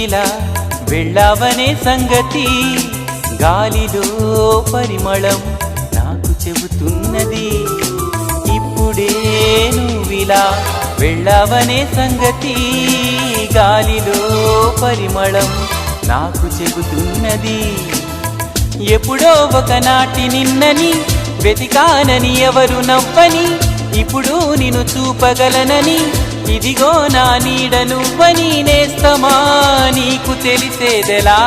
నువ్విలా వెళ్ళావనే సంగతి గాలిలో పరిమళం నాకు చెబుతున్నది. ఇప్పుడే నువ్విలా వెళ్ళావనే సంగతి గాలిలో పరిమళం నాకు చెబుతున్నది. ఎప్పుడో ఒకనాటి నిన్నని వెతికానని ఎవరు నవ్వని, ఇప్పుడు నిన్ను చూపగలనని ఇదిగో నా నీడ నువ్వని నేస్తమా నీకు తెలిసేదెలా.